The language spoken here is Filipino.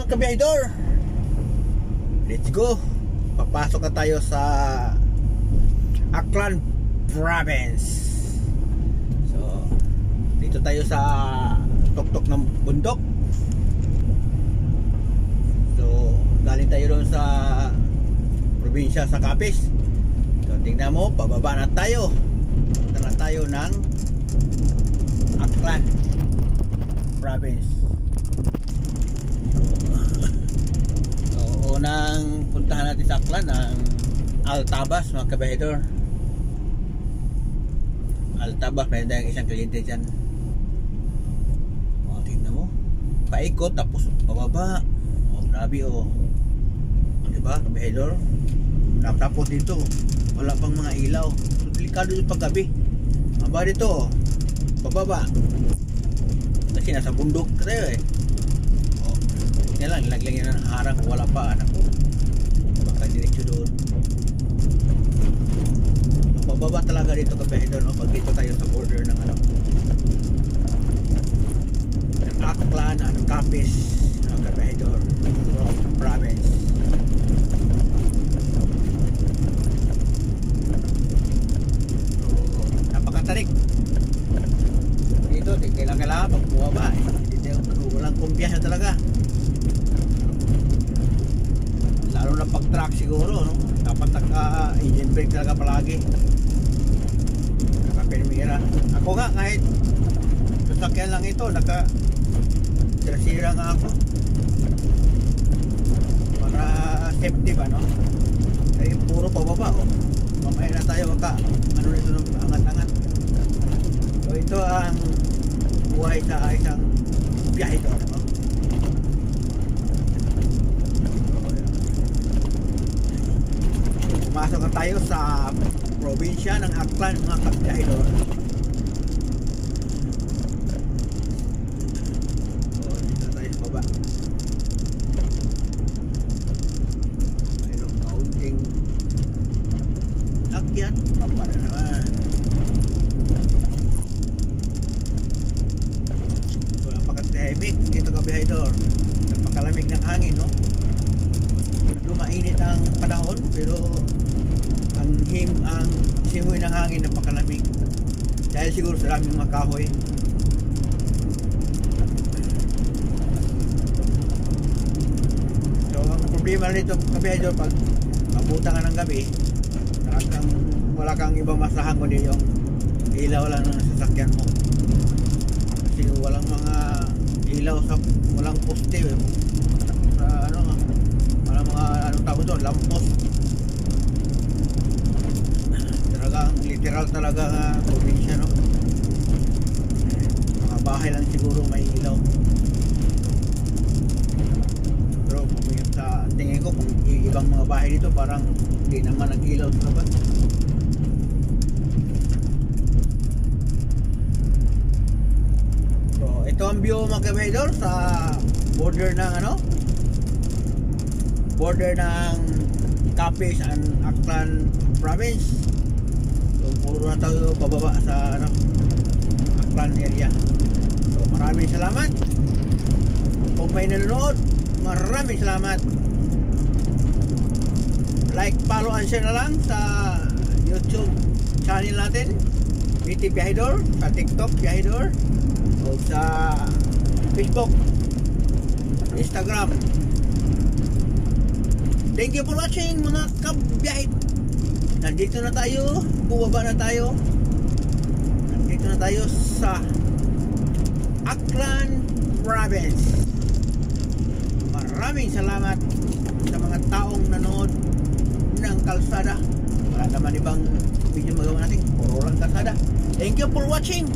mga kabiyahidor, let's go. Papasok na tayo sa Aklan Province. So dito tayo sa tuktok ng bundok. So galing tayo doon sa probinsya sa Capiz. So tingnan mo, pababa na tayo. Punta na tayo ng Aklan Province. So unang puntahan natin sa Aklan ang Altabas, mga kabahidor. Altabas, may tayong isang kliyente dyan. O, tingnan mo, paikot tapos pababa. O, grabe o. Diba, kabahidor? Tapos dito wala pang mga ilaw. So, delikado yung paggabi. Aba dito, pababa kasi nasa bundok tayo eh. O, yan lang, ilaglang yan ng harang. Wala pa, anak ko, baka direksyo doon. Pababa talaga dito kabahidor, no? Pag dito tayo sa border ng ano, ng Aklan, ng Capiz, ng kabahidor Province. So, napakatarik dito, kailangan pag bumaba dito, walang kumpiyansa talaga, lalo na pag truck siguro, no? Dapat engine brake talaga palagi, naka-permira. Ako nga, kahit sasakyan lang ito, naka-sira nga ako para safety ba, no? Kaya puro pababa, oh. Mamaya na tayo ano nito ng angat-angat. So ito ang buhay sa isang biyahe doon, no? Pumasok na tayo sa probinsya ng Aklan, mga kabiyahidor. So dito tayo sa baba. Mayroong kaunting akyat, para naman. So napakatahimik dito, kabiyahidor. Napakalamig ng hangin, no? Lumainit ang panahon, pero ang simoy ng hangin napakalamig dahil siguro sa daming mga kahoy. So ang problema nito, kabiyahidor, pag mabuta ka ng gabi, wala kang ibang masahan kundi yung ilaw lang ng sasakyan mo, kasi walang mga ilaw walang poste sa walang mga tawag doon, lampos. Literal talaga probinsya, no? Mga bahay lang siguro may ilaw, pero sa tingin ko kung ibang mga bahay dito parang hindi naman nag-ilaw sa labas. So ito ang view, mga kabahidor, sa border ng border ng Capiz and Aklan Province. So puro na tayo pababa sa Aklan area. So maraming salamat kung may nanonood. Maraming salamat. Like, follow and share na lang sa YouTube channel natin, BT Biyahidor, sa TikTok Biyahidor, o sa Facebook, Instagram. Thank you for watching, mga kabiyahid. Nandito na tayo, bumaba na tayo. Nandito na tayo sa Aklan Province. Maraming salamat sa mga taong nanood ng kalsada. Wala naman ibang video magawa natin, puro lang kalsada. Thank you for watching.